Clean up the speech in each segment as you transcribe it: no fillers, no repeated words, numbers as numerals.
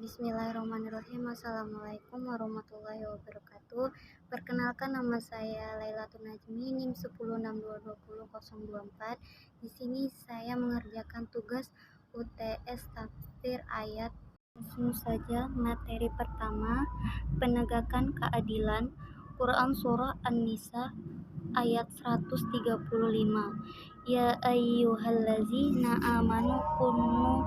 Bismillahirrahmanirrahim. Assalamualaikum warahmatullahi wabarakatuh. Perkenalkan, nama saya Lailatul Najmi, NIM 106220024. Di sini saya mengerjakan tugas UTS tafsir ayat. Langsung saja materi pertama, penegakan keadilan. Quran surah An-Nisa ayat 135. Ya ayyuhallazina amanu kunu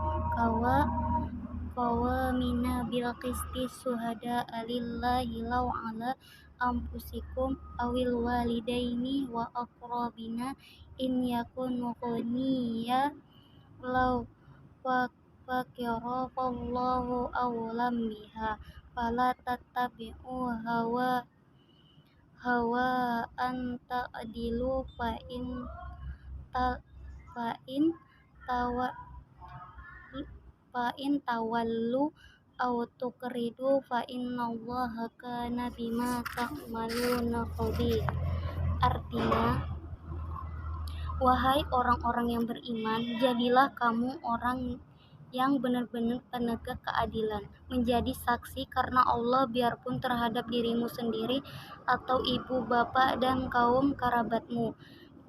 qawamina bil qisti syuhada lillahi law ala anfusikum awil walidaini wa aqrabina in yakunu ghaniya law fakirallahu awlam biha fala tattabi'u hawa anta adilu fa in tawallu aw tuqridu fa innallaha kana bima ta'maluna khabir. Artinya, wahai orang-orang yang beriman, jadilah kamu orang yang benar-benar penegak keadilan, menjadi saksi karena Allah biarpun terhadap dirimu sendiri atau ibu, bapak, dan kaum kerabatmu.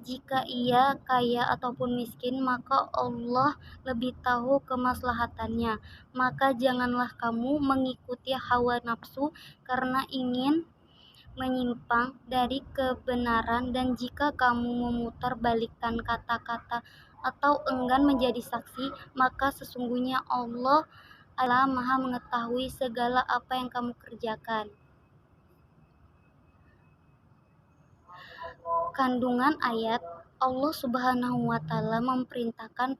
Jika ia kaya ataupun miskin, maka Allah lebih tahu kemaslahatannya. Maka janganlah kamu mengikuti hawa nafsu karena ingin menyimpang dari kebenaran, dan jika kamu memutarbalikkan kata-kata atau enggan menjadi saksi, maka sesungguhnya Allah adalah Maha mengetahui segala apa yang kamu kerjakan. Kandungan ayat, Allah Subhanahu wa Ta'ala memerintahkan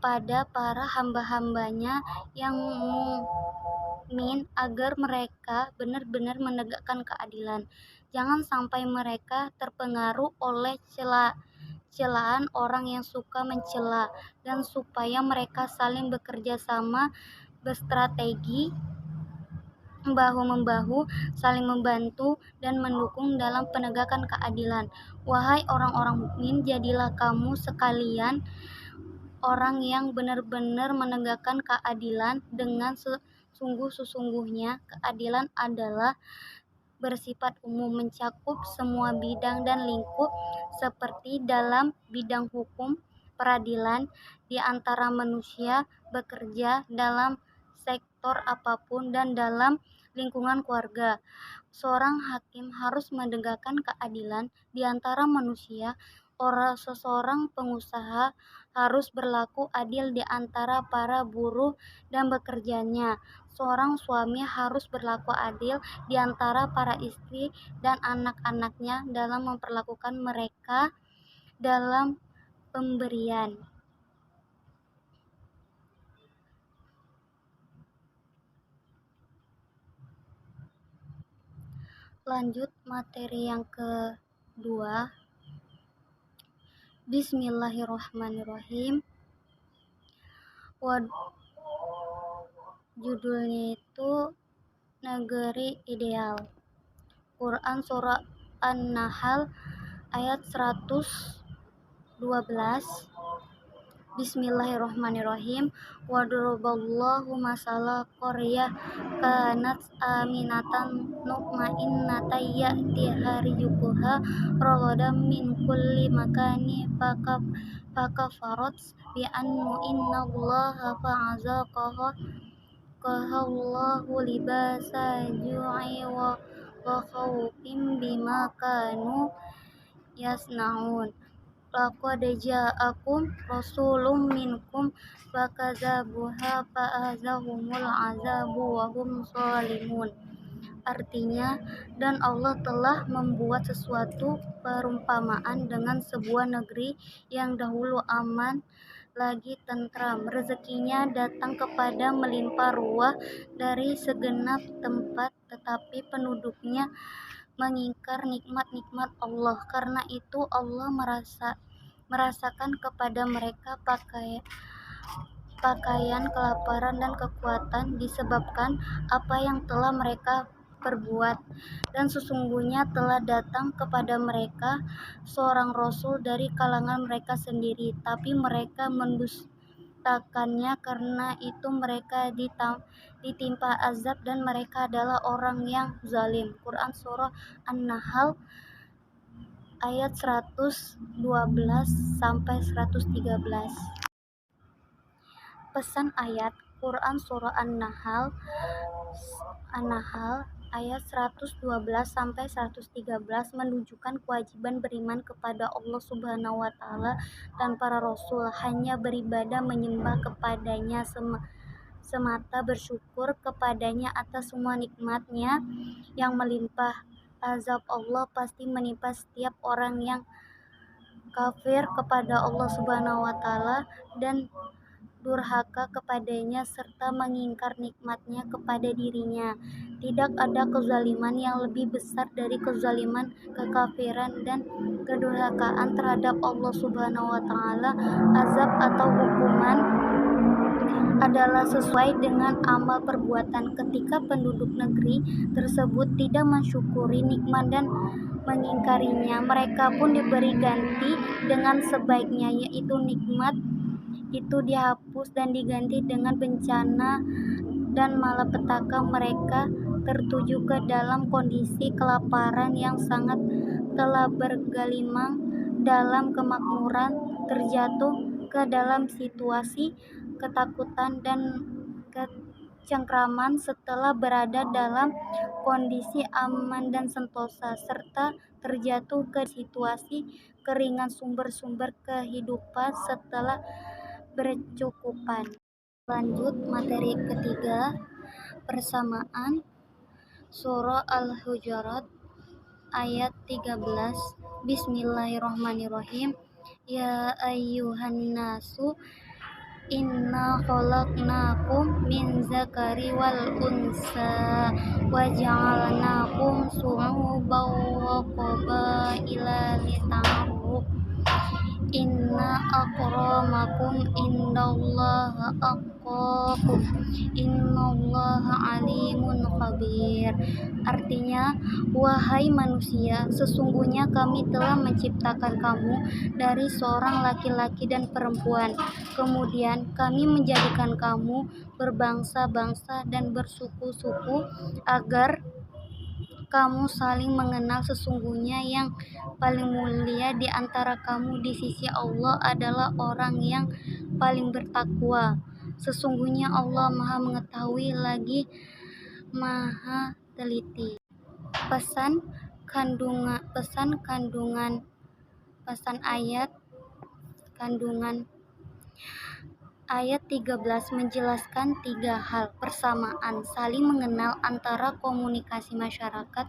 pada para hamba-hambanya yang mukmin agar mereka benar-benar menegakkan keadilan. Jangan sampai mereka terpengaruh oleh celaan orang yang suka mencela, dan supaya mereka saling bekerja sama, berstrategi, membahu-membahu, saling membantu dan mendukung dalam penegakan keadilan. Wahai orang-orang mukmin, jadilah kamu sekalian orang yang benar-benar menegakkan keadilan dengan sesungguh-sesungguhnya. Keadilan adalah bersifat umum, mencakup semua bidang dan lingkup, seperti dalam bidang hukum, peradilan, di antara manusia, bekerja dalam sektor apapun, dan dalam lingkungan keluarga. Seorang hakim harus menegakkan keadilan di antara manusia. Seorang pengusaha harus berlaku adil di antara para buruh dan bekerjanya. Seorang suami harus berlaku adil di antara para istri dan anak-anaknya dalam memperlakukan mereka dalam pemberian. Lanjut materi yang kedua. Bismillahirrahmanirrahim. Judulnya itu Negeri Ideal. Quran surah An-Nahl ayat 112. Bismillahirrahmanirrahim. Wadaraballahu masalah qaryah kanat aminatan mutmainnatan ya'tiha rizquha ragadan min kulli makani fakafarat bi anna innallaha fa'azaqaha Allahu libasa ju'i wa khawfin bima kanu yasnaun. Laqad ja'akum rasulun minkum fakadzabuha fa'azahumul azabu wa hum zalimun. Artinya, dan Allah telah membuat sesuatu perumpamaan dengan sebuah negeri yang dahulu aman lagi tentram, rezekinya datang kepada melimpah ruah dari segenap tempat, tetapi penduduknya mengingkar nikmat-nikmat Allah. Karena itu Allah merasakan kepada mereka pakaian kelaparan dan kekuatan disebabkan apa yang telah mereka perbuat. Dan sesungguhnya telah datang kepada mereka seorang rasul dari kalangan mereka sendiri, tapi mereka menciptakannya, karena itu mereka ditimpa azab dan mereka adalah orang yang zalim. Quran Surah An-Nahl ayat 112 sampai 113. Pesan ayat Quran Surah An-Nahl ayat 112 sampai 113 menunjukkan kewajiban beriman kepada Allah Subhanahu wa taala dan para rasul, hanya beribadah menyembah kepadanya semata, bersyukur kepadanya atas semua nikmatnya yang melimpah. Azab Allah pasti menimpa setiap orang yang kafir kepada Allah Subhanahu wa taala dan durhaka kepadanya serta mengingkar nikmatnya kepada dirinya. Tidak ada kezaliman yang lebih besar dari kezaliman, kekafiran, dan kedurhakaan terhadap Allah Subhanahu wa taala. Azab atau hukuman adalah sesuai dengan amal perbuatan. Ketika penduduk negeri tersebut tidak mensyukuri nikmat dan mengingkarinya, mereka pun diberi ganti dengan sebaiknya, yaitu nikmat itu dihapus dan diganti dengan bencana dan malapetaka. Mereka tertuju ke dalam kondisi kelaparan yang sangat, telah bergelimang dalam kemakmuran, terjatuh ke dalam situasi ketakutan dan kecengkraman setelah berada dalam kondisi aman dan sentosa, serta terjatuh ke situasi keringan sumber-sumber kehidupan setelah berkecukupan. Lanjut materi ketiga, persamaan. Surah Al-Hujurat ayat 13. Bismillahirrahmanirrahim. Ya ayyuhan nasu inna khalaqnakum min zakari wal unsa wa ja'alnakum syu'uban wa qabaila lita'arafu. Inna akramakum indallahi atqakum innallaha alimun khabir. Artinya, wahai manusia, sesungguhnya kami telah menciptakan kamu dari seorang laki-laki dan perempuan. Kemudian kami menjadikan kamu berbangsa-bangsa dan bersuku-suku agar kamu saling mengenal. Sesungguhnya yang paling mulia di antara kamu di sisi Allah adalah orang yang paling bertakwa. Sesungguhnya Allah Maha Mengetahui lagi Maha Teliti. Pesan ayat kandungan ayat 13 menjelaskan 3 hal: persamaan, saling mengenal antara komunikasi masyarakat,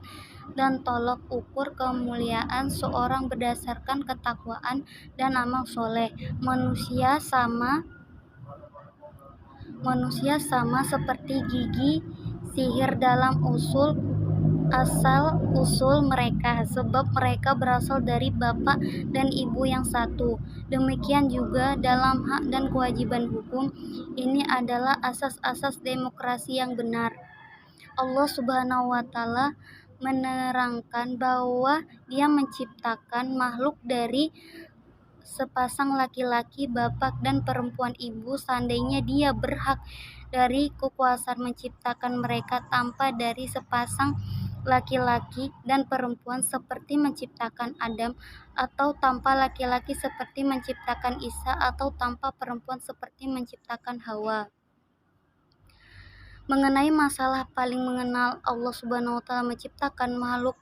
dan tolok ukur kemuliaan seorang berdasarkan ketakwaan dan amal soleh. Manusia sama seperti gigi sihir dalam asal-usul mereka, sebab mereka berasal dari bapak dan ibu yang satu. Demikian juga dalam hak dan kewajiban hukum. Ini adalah asas-asas demokrasi yang benar. Allah Subhanahu wa taala menerangkan bahwa Dia menciptakan makhluk dari sepasang laki-laki, bapak dan perempuan ibu. Seandainya Dia berhak dari kekuasaan menciptakan mereka tanpa dari sepasang laki-laki dan perempuan seperti menciptakan Adam, atau tanpa laki-laki seperti menciptakan Isa, atau tanpa perempuan seperti menciptakan Hawa. Mengenai masalah paling mengenal, Allah Subhanahu wa taala menciptakan makhluk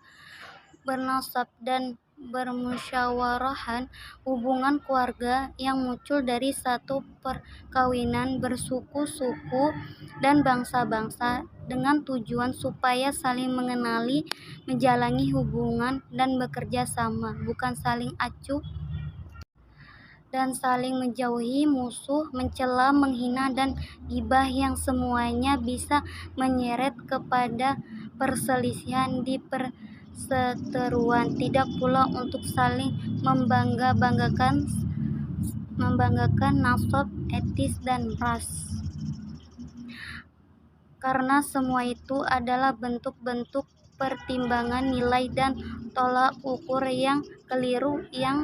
bernasab dan bermusyawarahan, hubungan keluarga yang muncul dari satu perkawinan bersuku-suku dan bangsa-bangsa dengan tujuan supaya saling mengenali, menjalani hubungan dan bekerja sama, bukan saling acuh dan saling menjauhi, musuh, mencela, menghina, dan gibah yang semuanya bisa menyeret kepada perselisihan di perseteruan. Tidak pula untuk saling membanggakan nasab, etis, dan ras, karena semua itu adalah bentuk-bentuk pertimbangan nilai dan tolak ukur yang keliru yang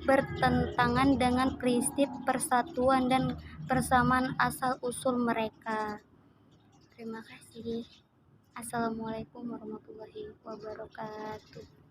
bertentangan dengan prinsip persatuan dan persamaan asal-usul mereka. Terima kasih. Assalamualaikum warahmatullahi wabarakatuh.